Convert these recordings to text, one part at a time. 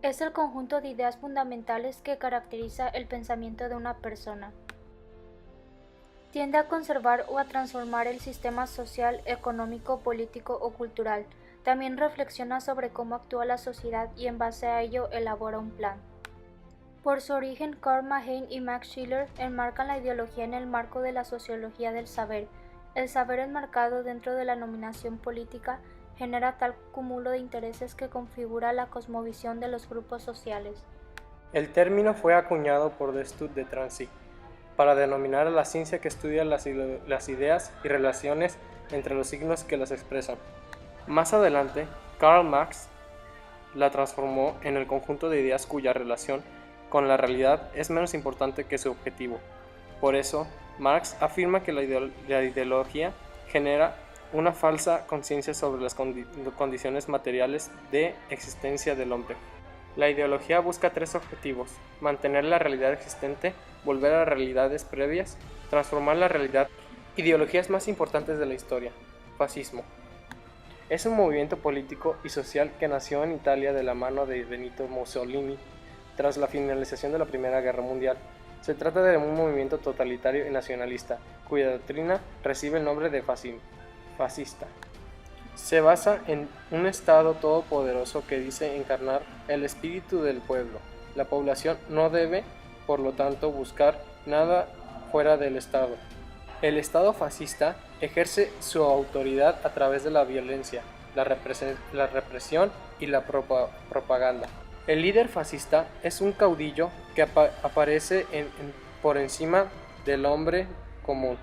Es el conjunto de ideas fundamentales que caracteriza el pensamiento de una persona. Tiende a conservar o a transformar el sistema social, económico, político o cultural. También reflexiona sobre cómo actúa la sociedad y en base a ello elabora un plan. Por su origen, Karl Mahane y Max Scheler enmarcan la ideología en el marco de la sociología del saber. El saber enmarcado dentro de la nominación política genera tal cúmulo de intereses que configura la cosmovisión de los grupos sociales. El término fue acuñado por Destutt de Trancy para denominar a la ciencia que estudia las ideas y relaciones entre los signos que las expresan. Más adelante, Karl Marx la transformó en el conjunto de ideas cuya relación con la realidad es menos importante que su objetivo. Por eso, Marx afirma que la ideología genera una falsa conciencia sobre las condiciones materiales de existencia del hombre. La ideología busca tres objetivos: mantener la realidad existente, volver a realidades previas, transformar la realidad. Ideologías más importantes de la historia. Fascismo. Es un movimiento político y social que nació en Italia de la mano de Benito Mussolini tras la finalización de la Primera Guerra Mundial. Se trata de un movimiento totalitario y nacionalista, cuya doctrina recibe el nombre de fascista. Se basa en un Estado todopoderoso que dice encarnar el espíritu del pueblo. La población no debe, por lo tanto, buscar nada fuera del Estado. El Estado fascista ejerce su autoridad a través de la violencia, la represión y la propaganda. El líder fascista es un caudillo que aparece por encima del hombre común.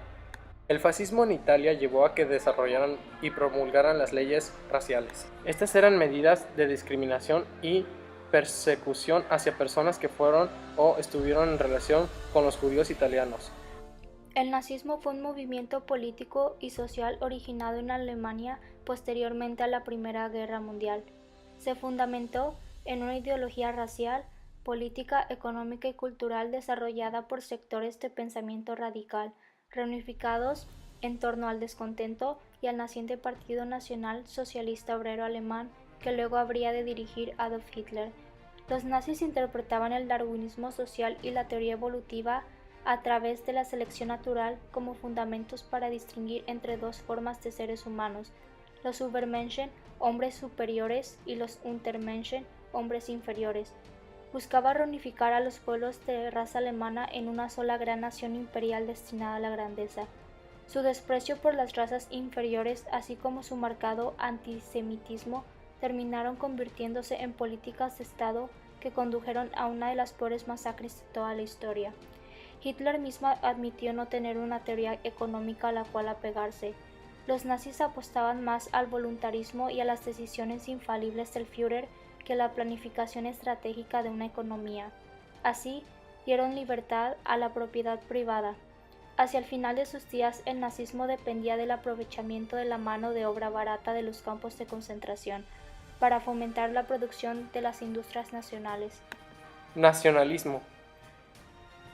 El fascismo en Italia llevó a que desarrollaran y promulgaran las leyes raciales. Estas eran medidas de discriminación y persecución hacia personas que fueron o estuvieron en relación con los judíos italianos. El nazismo fue un movimiento político y social originado en Alemania posteriormente a la Primera Guerra Mundial. Se fundamentó en una ideología racial, política, económica y cultural desarrollada por sectores de pensamiento radical, reunificados en torno al descontento y al naciente Partido Nacional Socialista Obrero Alemán que luego habría de dirigir Adolf Hitler. Los nazis interpretaban el darwinismo social y la teoría evolutiva a través de la selección natural como fundamentos para distinguir entre dos formas de seres humanos: los Übermenschen, hombres superiores, y los Untermenschen, hombres inferiores. Buscaba reunificar a los pueblos de raza alemana en una sola gran nación imperial destinada a la grandeza. Su desprecio por las razas inferiores, así como su marcado antisemitismo, terminaron convirtiéndose en políticas de Estado que condujeron a una de las peores masacres de toda la historia. Hitler mismo admitió no tener una teoría económica a la cual apegarse. Los nazis apostaban más al voluntarismo y a las decisiones infalibles del Führer que a la planificación estratégica de una economía. Así, dieron libertad a la propiedad privada. Hacia el final de sus días, el nazismo dependía del aprovechamiento de la mano de obra barata de los campos de concentración para fomentar la producción de las industrias nacionales. Nacionalismo.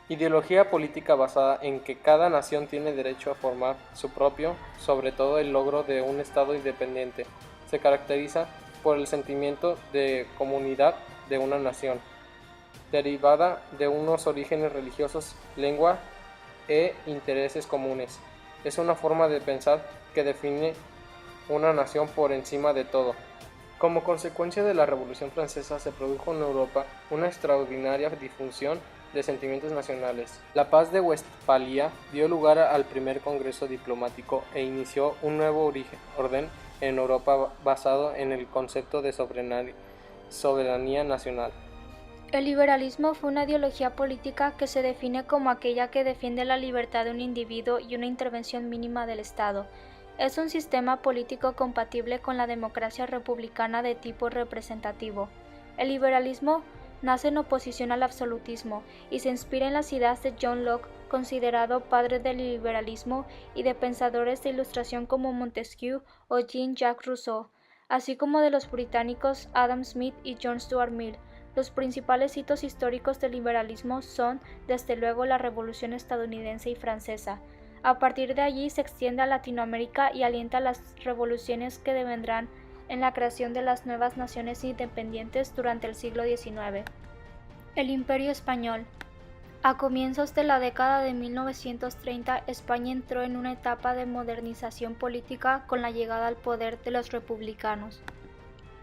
Ideología política basada en que cada nación tiene derecho a formar su propio, sobre todo el logro de un Estado independiente. Se caracteriza por el sentimiento de comunidad de una nación, derivada de unos orígenes religiosos, lengua e intereses comunes. Es una forma de pensar que define una nación por encima de todo. Como consecuencia de la Revolución Francesa se produjo en Europa una extraordinaria difusión de sentimientos nacionales. La Paz de Westfalia dio lugar al primer congreso diplomático e inició un nuevo orden en Europa basado en el concepto de soberanía nacional. El liberalismo fue una ideología política que se define como aquella que defiende la libertad de un individuo y una intervención mínima del Estado. Es un sistema político compatible con la democracia republicana de tipo representativo. El liberalismo nace en oposición al absolutismo y se inspira en las ideas de John Locke, considerado padre del liberalismo, y de pensadores de Ilustración como Montesquieu o Jean-Jacques Rousseau, así como de los británicos Adam Smith y John Stuart Mill. Los principales hitos históricos del liberalismo son, desde luego, la Revolución estadounidense y francesa. A partir de allí se extiende a Latinoamérica y alienta las revoluciones que devendrán en la creación de las nuevas naciones independientes durante el siglo XIX. El Imperio Español. A comienzos de la década de 1930, España entró en una etapa de modernización política con la llegada al poder de los republicanos.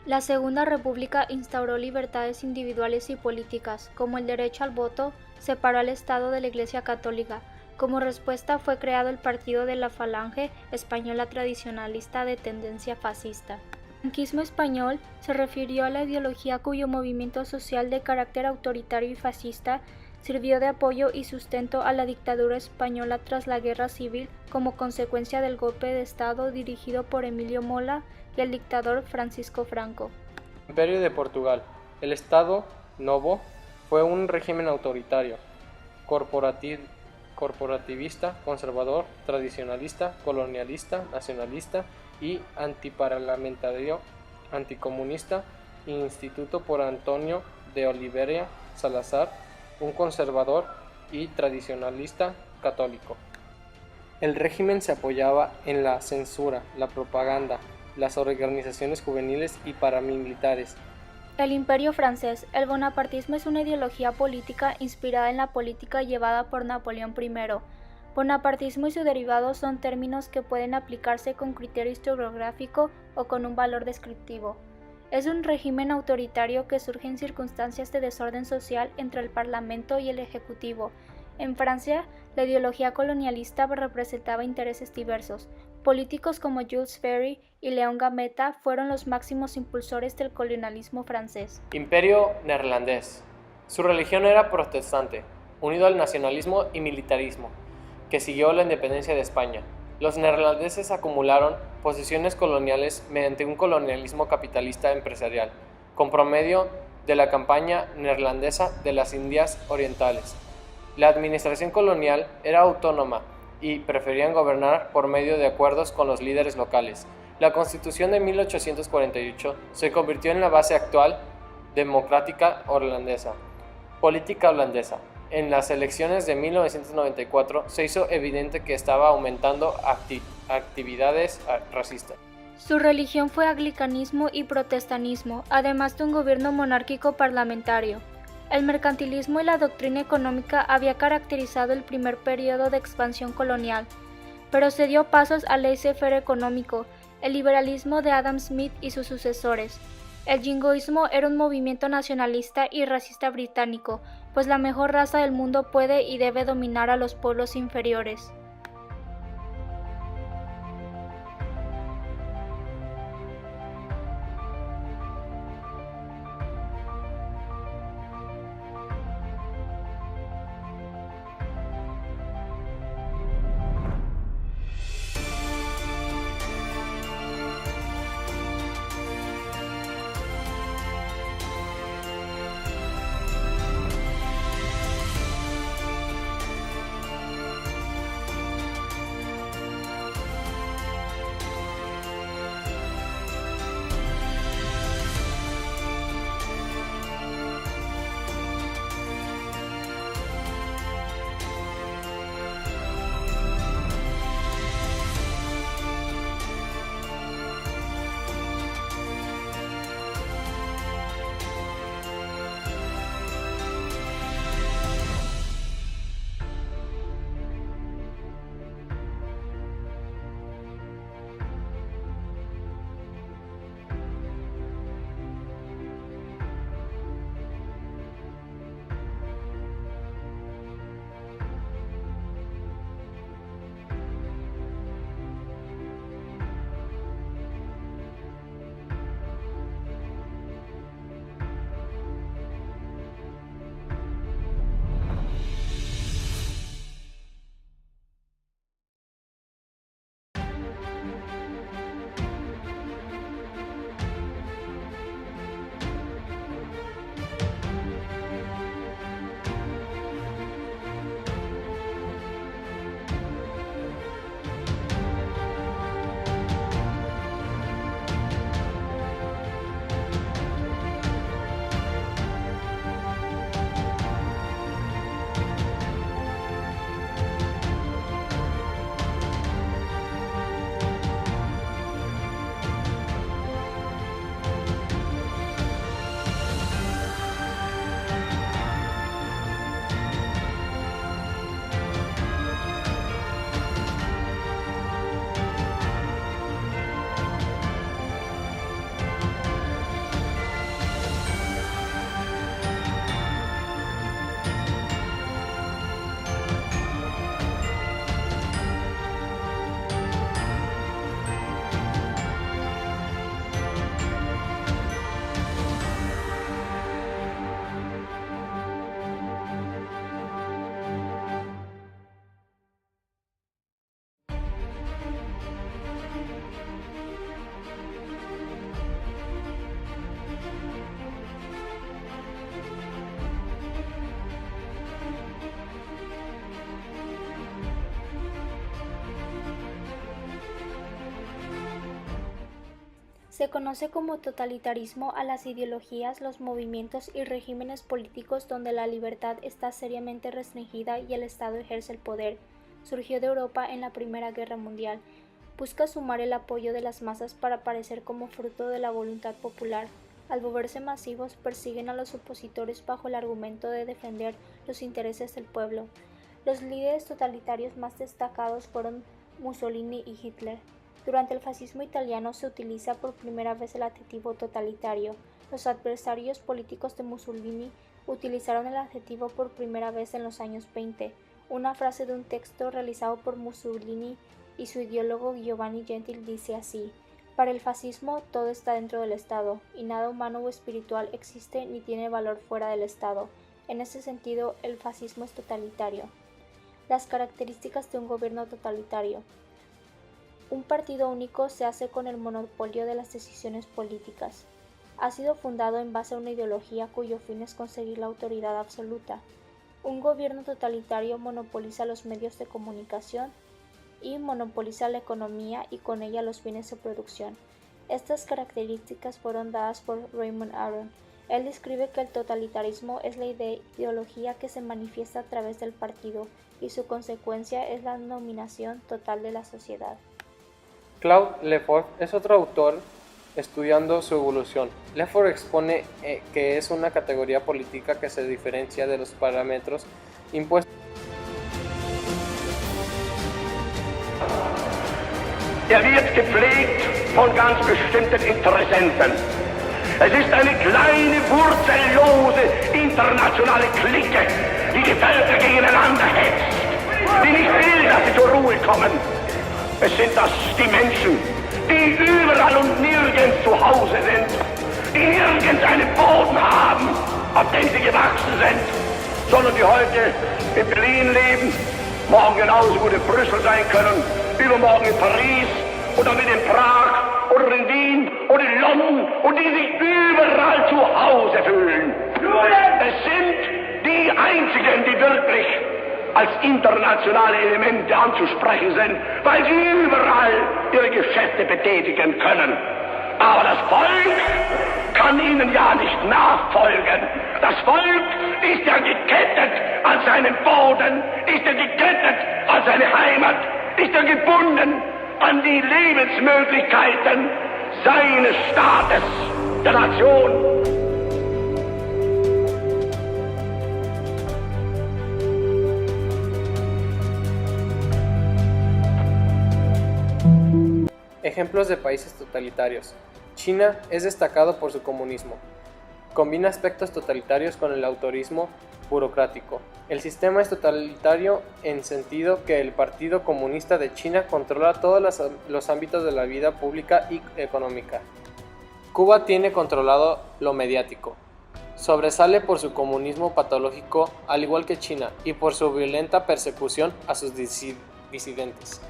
La Segunda República instauró libertades individuales y políticas, como el derecho al voto, separó al Estado de la Iglesia Católica. Como respuesta fue creado el Partido de la Falange Española tradicionalista de tendencia fascista. El franquismo español se refirió a la ideología cuyo movimiento social de carácter autoritario y fascista sirvió de apoyo y sustento a la dictadura española tras la Guerra Civil como consecuencia del golpe de Estado dirigido por Emilio Mola y el dictador Francisco Franco. Imperio de Portugal. El Estado Novo fue un régimen autoritario, corporativista, conservador, tradicionalista, colonialista, nacionalista y antiparlamentario, anticomunista, instituto por Antonio de Oliveira Salazar, un conservador y tradicionalista católico. El régimen se apoyaba en la censura, la propaganda, las organizaciones juveniles y paramilitares. El Imperio francés. El bonapartismo es una ideología política inspirada en la política llevada por Napoleón I. Bonapartismo y sus derivados son términos que pueden aplicarse con criterio historiográfico o con un valor descriptivo. Es un régimen autoritario que surge en circunstancias de desorden social entre el Parlamento y el Ejecutivo. En Francia, la ideología colonialista representaba intereses diversos. Políticos como Jules Ferry y León Gambetta fueron los máximos impulsores del colonialismo francés. Imperio neerlandés. Su religión era protestante, unido al nacionalismo y militarismo, que siguió la independencia de España. Los neerlandeses acumularon posesiones coloniales mediante un colonialismo capitalista empresarial, con promedio de la campaña neerlandesa de las Indias Orientales. La administración colonial era autónoma y preferían gobernar por medio de acuerdos con los líderes locales. La Constitución de 1848 se convirtió en la base actual democrática holandesa. Política holandesa. En las elecciones de 1994 se hizo evidente que estaba aumentando actividades racistas. Su religión fue anglicanismo y protestantismo, además de un gobierno monárquico parlamentario. El mercantilismo y la doctrina económica había caracterizado el primer periodo de expansión colonial, pero se dio pasos al laissez-faire económico, el liberalismo de Adam Smith y sus sucesores. El jingoísmo era un movimiento nacionalista y racista británico, pues la mejor raza del mundo puede y debe dominar a los pueblos inferiores. Se conoce como totalitarismo a las ideologías, los movimientos y regímenes políticos donde la libertad está seriamente restringida y el Estado ejerce el poder. Surgió de Europa en la Primera Guerra Mundial. Busca sumar el apoyo de las masas para aparecer como fruto de la voluntad popular. Al volverse masivos, persiguen a los opositores bajo el argumento de defender los intereses del pueblo. Los líderes totalitarios más destacados fueron Mussolini y Hitler. Durante el fascismo italiano se utiliza por primera vez el adjetivo totalitario. Los adversarios políticos de Mussolini utilizaron el adjetivo por primera vez en los años 20. Una frase de un texto realizado por Mussolini y su ideólogo Giovanni Gentile dice así: para el fascismo todo está dentro del Estado, y nada humano o espiritual existe ni tiene valor fuera del Estado. En ese sentido, el fascismo es totalitario. Las características de un gobierno totalitario. Un partido único se hace con el monopolio de las decisiones políticas. Ha sido fundado en base a una ideología cuyo fin es conseguir la autoridad absoluta. Un gobierno totalitario monopoliza los medios de comunicación y monopoliza la economía y con ella los bienes de producción. Estas características fueron dadas por Raymond Aron. Él describe que el totalitarismo es la ideología que se manifiesta a través del partido y su consecuencia es la dominación total de la sociedad. Claude Lefort es otro autor estudiando su evolución. Lefort expone que es una categoría política que se diferencia de los parámetros impuestos. Wird gepflegt von ganz bestimmten Interessenten. Es ist eine kleine, wurzellose, internationale Clique, die die Völker gegeneinander hetzt, die nicht will, dass sie zur Ruhe kommen. Es sind das die Menschen, die überall und nirgends zu Hause sind, die nirgends einen Boden haben, auf dem sie gewachsen sind, sondern die heute in Berlin leben, morgen genauso gut in Brüssel sein können, übermorgen in Paris oder mit in Prag oder in Wien oder in London und die sich überall zu Hause fühlen. Es sind die einzigen, die wirklich als internationale Elemente anzusprechen sind, weil sie überall ihre Geschäfte betätigen können. Aber das Volk kann ihnen ja nicht nachfolgen. Das Volk ist ja gekettet an seinen Boden, ist ja gekettet an seine Heimat, ist ja gebunden an die Lebensmöglichkeiten seines Staates, der Nation. Ejemplos de países totalitarios. China es destacado por su comunismo. Combina aspectos totalitarios con el autoritarismo burocrático. El sistema es totalitario en sentido que el Partido Comunista de China controla todos los ámbitos de la vida pública y económica. Cuba tiene controlado lo mediático. Sobresale por su comunismo patológico, al igual que China, y por su violenta persecución a sus disidentes.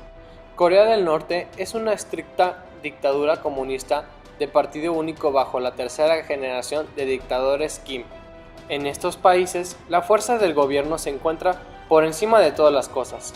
Corea del Norte es una estricta dictadura comunista de partido único bajo la tercera generación de dictadores Kim. En estos países, la fuerza del gobierno se encuentra por encima de todas las cosas.